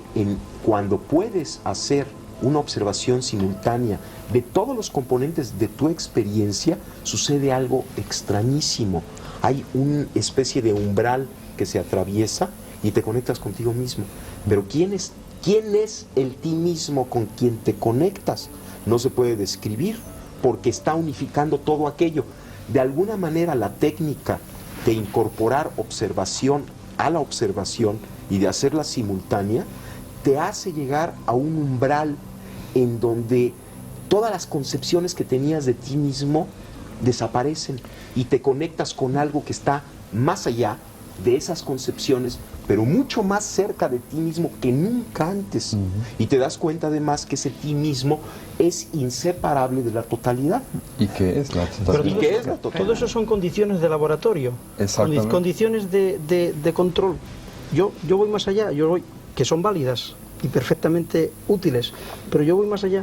cuando puedes hacer una observación simultánea de todos los componentes de tu experiencia, sucede algo extrañísimo. Hay una especie de umbral que se atraviesa y te conectas contigo mismo. Pero ¿quién es el ti mismo con quien te conectas? No se puede describir, porque está unificando todo aquello. De alguna manera, la técnica de incorporar observación a la observación y de hacerla simultánea te hace llegar a un umbral en donde todas las concepciones que tenías de ti mismo desaparecen y te conectas con algo que está más allá de esas concepciones, pero mucho más cerca de ti mismo que nunca antes. Y te das cuenta además que ese ti mismo es inseparable de la totalidad. ¿Y qué es la totalidad? Todo eso son condiciones de laboratorio, condiciones de control. Yo voy más allá, que son válidas y perfectamente útiles, pero yo voy más allá.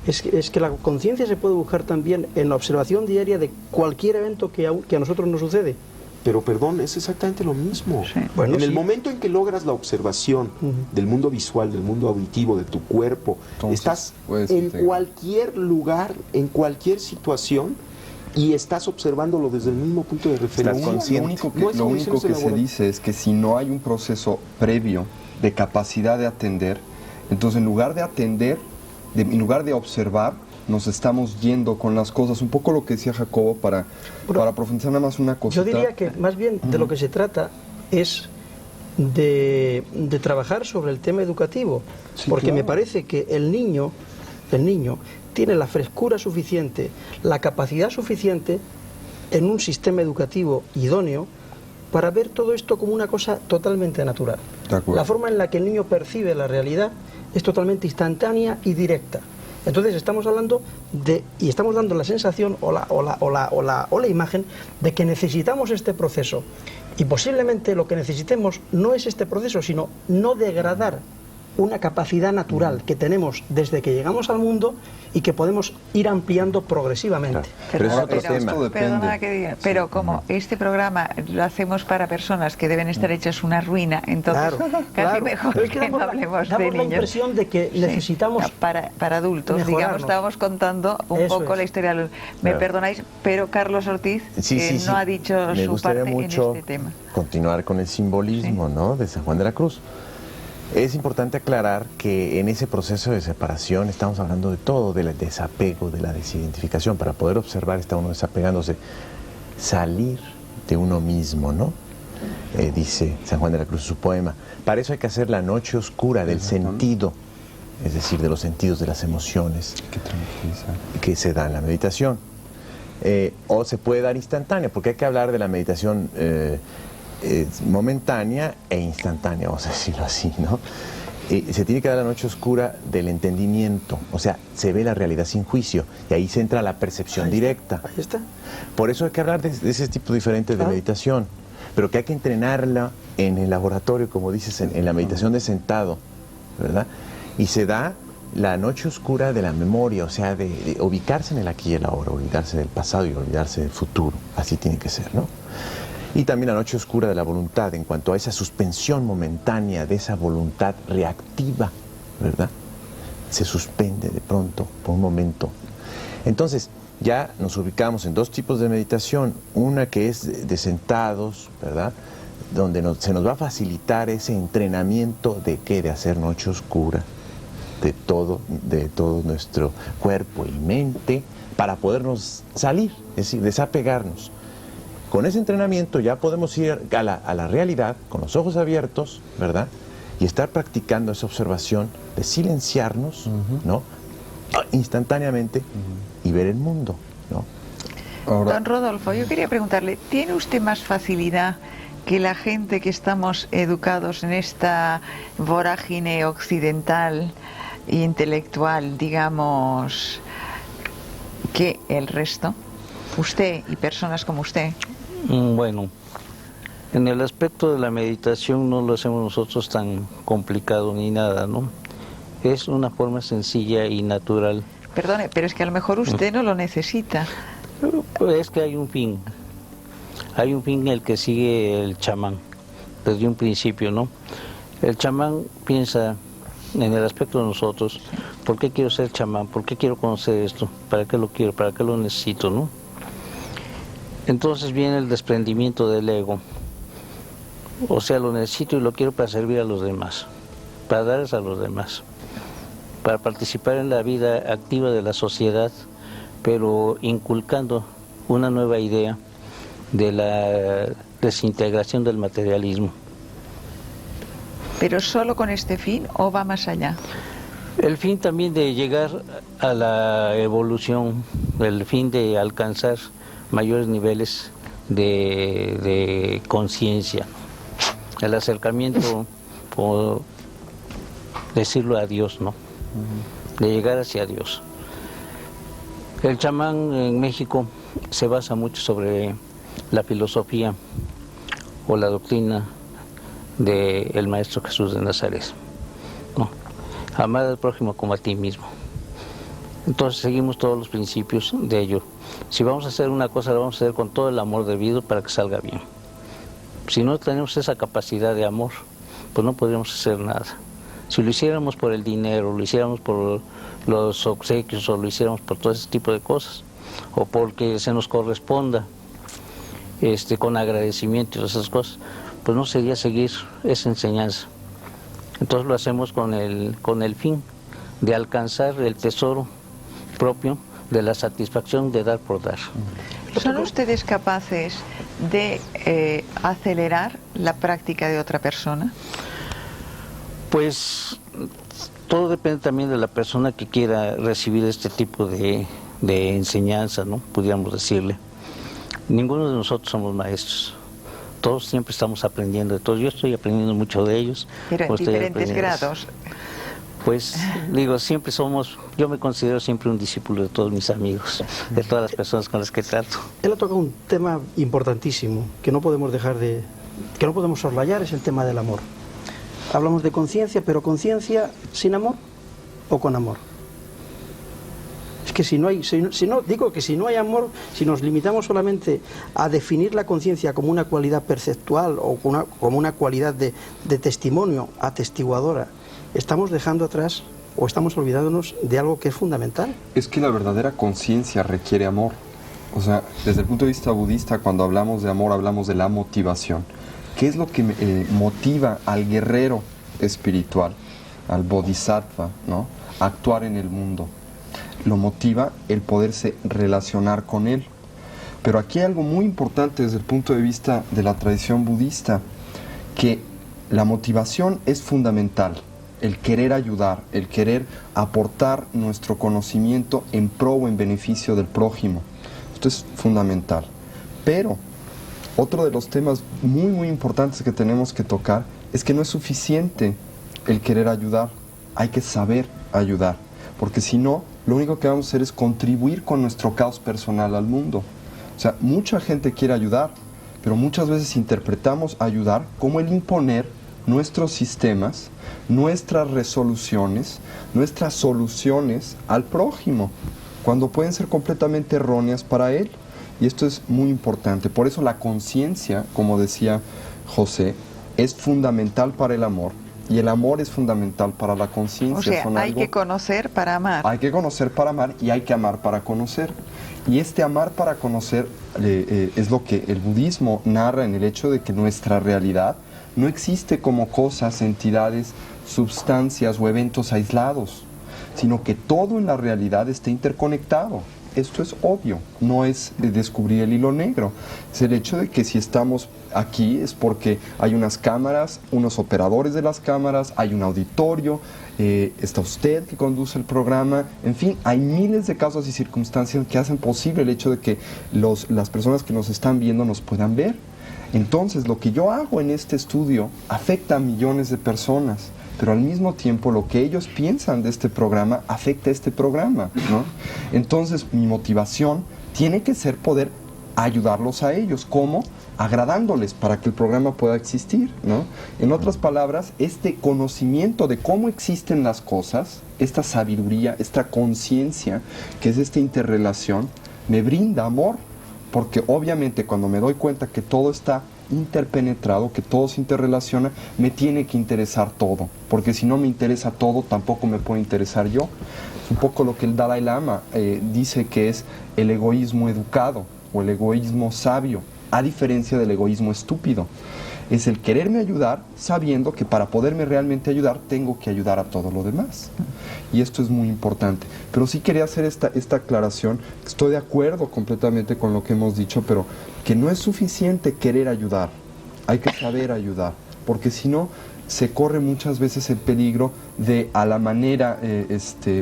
Es que la conciencia se puede buscar también en la observación diaria de cualquier evento que a nosotros nos sucede. Pero perdón, es exactamente lo mismo. Sí. Bueno, en el sí. momento en que logras la observación del mundo visual, del mundo auditivo, de tu cuerpo, entonces, estás puedes en integrar. cualquier lugar, en cualquier situación, y estás observándolo desde el mismo punto de referencia. consciente. Lo único que se dice es que si no hay un proceso previo de capacidad de atender, entonces en lugar de atender, en lugar de observar, nos estamos yendo con las cosas. Un poco lo que decía Jacobo para profundizar nada más una cosita. Yo diría que más bien de lo que se trata es de trabajar sobre el tema educativo, Sí, porque claro. me parece que el niño tiene la frescura suficiente, la capacidad suficiente en un sistema educativo idóneo para ver todo esto como una cosa totalmente natural. De acuerdo. La forma en la que el niño percibe la realidad es totalmente instantánea y directa. Entonces estamos hablando y estamos dando la sensación o la imagen de que necesitamos este proceso. Y posiblemente lo que necesitemos no es este proceso, sino no degradar una capacidad natural que tenemos desde que llegamos al mundo y que podemos ir ampliando progresivamente. Pero es otro tema. Esto depende. Perdona que diga, pero como este programa lo hacemos para personas que deben estar hechas una ruina, entonces casi mejor Pero es que no hablemos de damos la niños. impresión de que necesitamos Para adultos, digamos, mejorarnos. estábamos contando un Eso poco es. la historia. Me Claro. perdonáis, pero Carlos Ortiz no ha dicho Me su gustaría parte mucho en este tema. continuar con el simbolismo, ¿no?, de San Juan de la Cruz. Es importante aclarar que en ese proceso de separación estamos hablando de todo, del desapego, de la desidentificación. Para poder observar está uno desapegándose, salir de uno mismo, ¿no? Dice San Juan de la Cruz en su poema. Para eso hay que hacer la noche oscura del sentido, es decir, de los sentidos, de las emociones Que tranquiliza. que se da en la meditación. O se puede dar instantánea, porque hay que hablar de la meditación momentánea e instantánea, vamos a decirlo así, ¿no? Se tiene que dar la noche oscura del entendimiento, o sea, se ve la realidad sin juicio, y ahí se entra la percepción directa. Ahí está. Por eso hay que hablar de ese tipo diferente de meditación, pero que hay que entrenarla en el laboratorio, como dices, en la meditación de sentado, ¿verdad? Y se da la noche oscura de la memoria, o sea, de ubicarse en el aquí y el ahora, olvidarse del pasado y olvidarse del futuro, así tiene que ser, ¿no? Y también la noche oscura de la voluntad, en cuanto a esa suspensión momentánea de esa voluntad reactiva, ¿verdad? se suspende de pronto, por un momento. Entonces, ya nos ubicamos en dos tipos de meditación, una que es de sentados, ¿verdad?, donde se nos va a facilitar ese entrenamiento de ¿qué? De hacer noche oscura, de todo nuestro cuerpo y mente, para podernos salir, es decir, desapegarnos. Con ese entrenamiento ya podemos ir a la realidad, con los ojos abiertos, ¿verdad?, y estar practicando esa observación de silenciarnos, ¿no?, instantáneamente, y ver el mundo, ¿no? Ahora, don Rodolfo, yo quería preguntarle, ¿tiene usted más facilidad que la gente que estamos educados en esta vorágine occidental e intelectual, digamos, que el resto? Usted y personas como usted. Bueno, en el aspecto de la meditación no lo hacemos nosotros tan complicado ni nada, ¿no? Es una forma sencilla y natural. Perdone, pero es que a lo mejor usted no lo necesita. Es que hay un fin el que sigue el chamán, desde un principio, ¿no? El chamán piensa en el aspecto de nosotros, ¿por qué quiero ser chamán? ¿Por qué quiero conocer esto? ¿Para qué lo quiero? ¿Para qué lo necesito, no? Entonces viene el desprendimiento del ego, o sea, lo necesito y lo quiero para servir a los demás, para darles a los demás, para participar en la vida activa de la sociedad, pero inculcando una nueva idea de la desintegración del materialismo. ¿Pero solo con este fin o va más allá? El fin también de llegar a la evolución, el fin de alcanzar mayores niveles de conciencia, el acercamiento, por decirlo, a Dios, ¿no? De llegar hacia Dios. El chamán en México se basa mucho sobre la filosofía o la doctrina del Maestro Jesús de Nazaret, ¿no? Amar al prójimo como a ti mismo. Entonces seguimos todos los principios de ello. Si vamos a hacer una cosa, la vamos a hacer con todo el amor debido para que salga bien. Si no tenemos esa capacidad de amor, pues no podríamos hacer nada. Si lo hiciéramos por el dinero, lo hiciéramos por los obsequios, o lo hiciéramos por todo ese tipo de cosas, o porque se nos corresponda, con agradecimiento y esas cosas, pues no sería seguir esa enseñanza. Entonces lo hacemos con el fin de alcanzar el tesoro propio de la satisfacción de dar por dar. ¿Son ustedes capaces de acelerar la práctica de otra persona? Pues todo depende también de la persona que quiera recibir este tipo de enseñanza, ¿no? Pudiéramos decirle. Ninguno de nosotros somos maestros. Todos siempre estamos aprendiendo de todos. Yo estoy aprendiendo mucho de ellos. Pero en diferentes grados. Pues digo, yo me considero siempre un discípulo de todos mis amigos, de todas las personas con las que trato. Él ha tocado un tema importantísimo que no podemos soslayar, es el tema del amor. Hablamos de conciencia, pero conciencia sin amor o con amor. Es que si no hay amor, si nos limitamos solamente a definir la conciencia como una cualidad perceptual o como una cualidad de testimonio, atestiguadora, estamos dejando atrás o estamos olvidándonos de algo que es fundamental. Es que la verdadera conciencia requiere amor. O sea, desde el punto de vista budista, cuando hablamos de amor, hablamos de la motivación. ¿Qué es lo que motiva al guerrero espiritual, al bodhisattva, ¿no?, a actuar en el mundo? Lo motiva el poderse relacionar con él. Pero aquí hay algo muy importante desde el punto de vista de la tradición budista, que la motivación es fundamental, el querer ayudar, el querer aportar nuestro conocimiento en pro o en beneficio del prójimo. Esto es fundamental. Pero otro de los temas muy, muy importantes que tenemos que tocar es que no es suficiente el querer ayudar, hay que saber ayudar, porque si no, lo único que vamos a hacer es contribuir con nuestro caos personal al mundo. O sea, mucha gente quiere ayudar, pero muchas veces interpretamos ayudar como el imponer nuestros sistemas, nuestras resoluciones, nuestras soluciones al prójimo, cuando pueden ser completamente erróneas para él. Y esto es muy importante. Por eso la conciencia, como decía José, es fundamental para el amor, Y el amor es fundamental para la conciencia. O sea, Son hay algo- que conocer para amar. Hay que conocer para amar y hay que amar para conocer. Y este amar para conocer es lo que el budismo narra en el hecho de que nuestra realidad no existe como cosas, entidades, sustancias o eventos aislados, sino que todo en la realidad está interconectado. Esto es obvio, no es descubrir el hilo negro. Es el hecho de que si estamos aquí es porque hay unas cámaras, unos operadores de las cámaras, hay un auditorio, está usted que conduce el programa, en fin, hay miles de causas y circunstancias que hacen posible el hecho de que las personas que nos están viendo nos puedan ver. Entonces, lo que yo hago en este estudio afecta a millones de personas, pero al mismo tiempo lo que ellos piensan de este programa afecta a este programa, ¿no? Entonces, mi motivación tiene que ser poder ayudarlos a ellos. ¿Cómo? Agradándoles para que el programa pueda existir, ¿no? En otras palabras, este conocimiento de cómo existen las cosas, esta sabiduría, esta conciencia, que es esta interrelación, me brinda amor, porque obviamente cuando me doy cuenta que todo está interpenetrado, que todo se interrelaciona, me tiene que interesar todo, porque si no me interesa todo, tampoco me puede interesar yo. Es un poco lo que el Dalai Lama dice que es el egoísmo educado o el egoísmo sabio, a diferencia del egoísmo estúpido. Es el quererme ayudar sabiendo que para poderme realmente ayudar tengo que ayudar a todo lo demás. Y esto es muy importante. Pero sí quería hacer esta aclaración. Estoy de acuerdo completamente con lo que hemos dicho, pero que no es suficiente querer ayudar. Hay que saber ayudar. Porque si no, se corre muchas veces el peligro de, a la manera,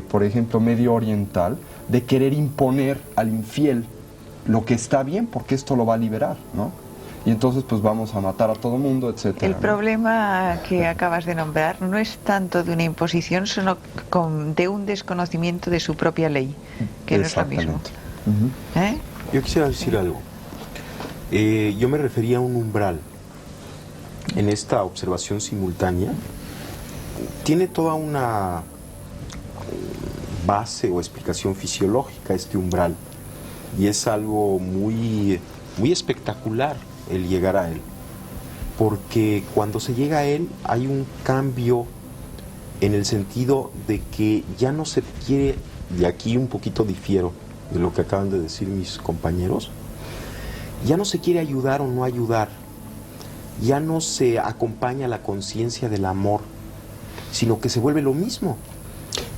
por ejemplo, medio oriental, de querer imponer al infiel lo que está bien, porque esto lo va a liberar, ¿no? Y entonces pues vamos a matar a todo mundo, etcétera. El problema que acabas de nombrar no es tanto de una imposición, sino de un desconocimiento de su propia ley, que no es lo mismo. ¿Eh? Yo quisiera decir algo. Yo me refería a un umbral. En esta observación simultánea tiene toda una base o explicación fisiológica este umbral, y es algo muy espectacular el llegar a él, porque cuando se llega a él hay un cambio en el sentido de que ya no se quiere, y aquí un poquito difiero de lo que acaban de decir mis compañeros, ya no se quiere ayudar o no ayudar, ya no se acompaña la conciencia del amor, sino que se vuelve lo mismo.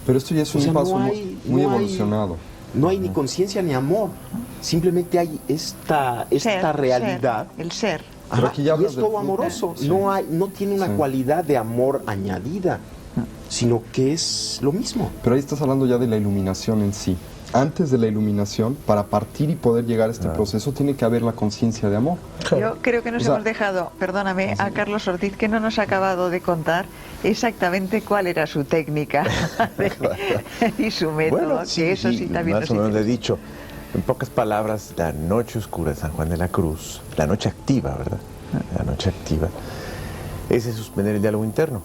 Pero esto ya es un paso muy evolucionado. No hay ni conciencia ni amor, simplemente hay esta realidad. El ser. Pero aquí ya y hablas es de- todo amoroso, Sí. no tiene una Sí. cualidad de amor añadida, sino que es lo mismo. Pero ahí estás hablando ya de la iluminación en sí. Antes de la iluminación, para partir y poder llegar a este proceso, tiene que haber la conciencia de amor. Yo creo que nos O sea, hemos dejado, perdóname, a Carlos Ortiz, que no nos ha acabado de contar exactamente cuál era su técnica y su método, que eso sí también más nos o menos le he interesa. dicho. En pocas palabras, la noche oscura de San Juan de la Cruz, la noche activa, ¿verdad? La noche activa, es el suspender el diálogo interno.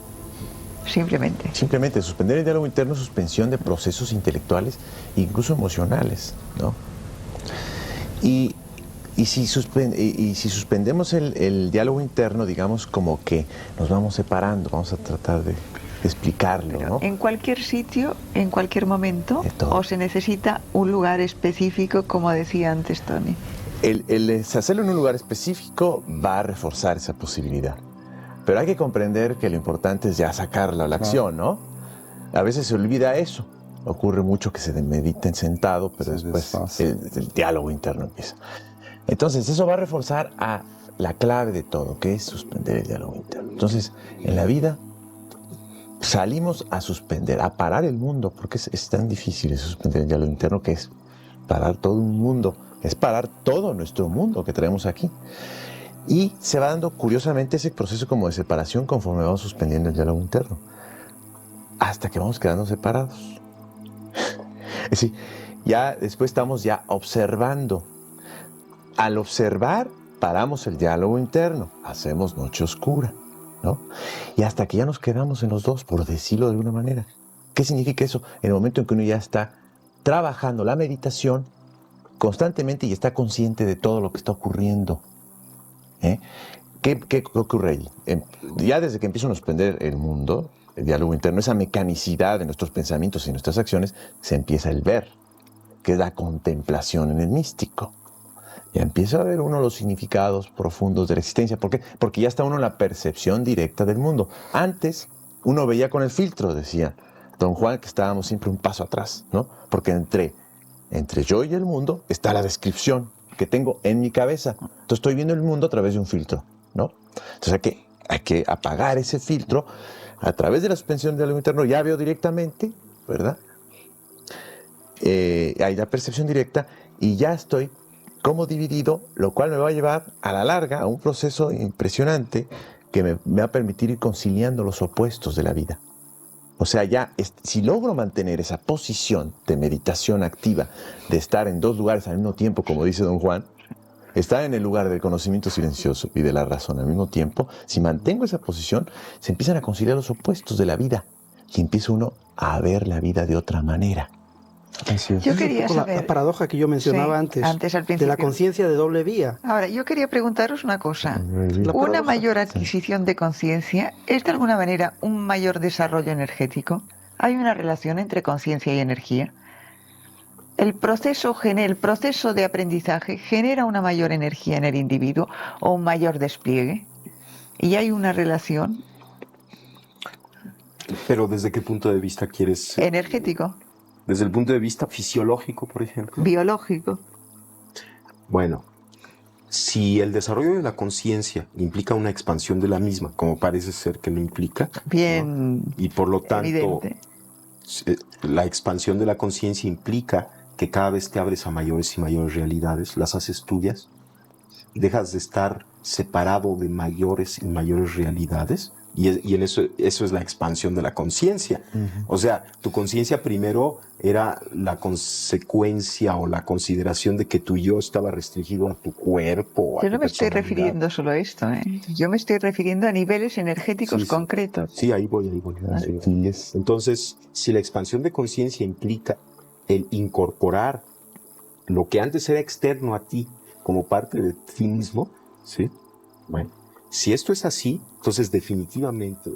Simplemente. Simplemente suspender el diálogo interno, suspensión de procesos intelectuales, incluso emocionales, ¿no? Y si suspendemos el diálogo interno, digamos como que nos vamos separando, vamos a tratar de explicarlo, ¿no? En cualquier sitio, en cualquier momento, De todo. o se necesita un lugar específico, como decía antes Tony. El hacerlo en un lugar específico va a reforzar esa posibilidad. Pero hay que comprender que lo importante es ya sacarlo a la acción, ¿no? A veces se olvida eso. Ocurre mucho que se mediten sentado, pero Se después desfasa. el diálogo interno empieza. Entonces, eso va a reforzar a la clave de todo, que es suspender el diálogo interno. Entonces, en la vida salimos a suspender, a parar el mundo, porque es tan difícil suspender el diálogo interno, que es parar todo un mundo, es parar todo nuestro mundo que traemos aquí. Y se va dando curiosamente ese proceso como de separación conforme vamos suspendiendo el diálogo interno, hasta que vamos quedando separados. Es decir, ya después estamos ya observando. Al observar, paramos el diálogo interno, hacemos noche oscura, ¿no? Y hasta que ya nos quedamos en los dos, por decirlo de alguna manera. ¿Qué significa eso? En el momento en que uno ya está trabajando la meditación constantemente y está consciente de todo lo que está ocurriendo, ¿Qué ocurre allí? Ya desde que empieza a desprender el mundo, el diálogo interno, esa mecanicidad de nuestros pensamientos y nuestras acciones, se empieza el ver, que es la contemplación en el místico. Ya empieza a ver uno los significados profundos de la existencia. ¿Por qué? Porque ya está uno en la percepción directa del mundo. Antes, uno veía con el filtro, decía don Juan, que estábamos siempre un paso atrás, ¿no? Porque entre yo y el mundo está la descripción que tengo en mi cabeza. Entonces estoy viendo el mundo a través de un filtro, ¿no? Entonces hay que apagar ese filtro a través de la suspensión del diálogo interno. Ya veo directamente, ¿verdad? Hay la percepción directa y ya estoy como dividido, lo cual me va a llevar a la larga a un proceso impresionante que me va a permitir ir conciliando los opuestos de la vida. O sea, si logro mantener esa posición de meditación activa, de estar en dos lugares al mismo tiempo, como dice don Juan, estar en el lugar del conocimiento silencioso y de la razón al mismo tiempo, si mantengo esa posición, se empiezan a conciliar los opuestos de la vida y empieza uno a ver la vida de otra manera. Así es. Yo Es un quería poco saber... la paradoja que yo mencionaba Sí, antes, antes al de principio. la conciencia de doble vía. Ahora, yo quería preguntaros una cosa. La ¿Una paradoja. mayor adquisición de conciencia es de alguna manera un mayor desarrollo energético? ¿Hay una relación entre conciencia y energía? ¿El proceso de aprendizaje genera una mayor energía en el individuo o un mayor despliegue? ¿Y hay una relación Pero ¿desde qué punto de vista quieres? energético, Desde el punto de vista fisiológico, por ejemplo. biológico? Bueno, si el desarrollo de la conciencia implica una expansión de la misma, como parece ser que lo implica, Bien, ¿no? Y por lo tanto, evidente. la expansión de la conciencia implica que cada vez te abres a mayores y mayores realidades, las estudias, dejas de estar separado de mayores y mayores realidades, y en eso es la expansión de la conciencia. O sea, tu conciencia primero era la consecuencia o la consideración de que tu yo estaba restringido a tu cuerpo. Yo no me estoy refiriendo solo a esto, ¿eh? Yo me estoy refiriendo a niveles energéticos Sí. concretos. Sí, ahí voy. Entonces, si la expansión de conciencia implica el incorporar lo que antes era externo a ti como parte de ti mismo, ¿sí? Bueno, si esto es así, entonces definitivamente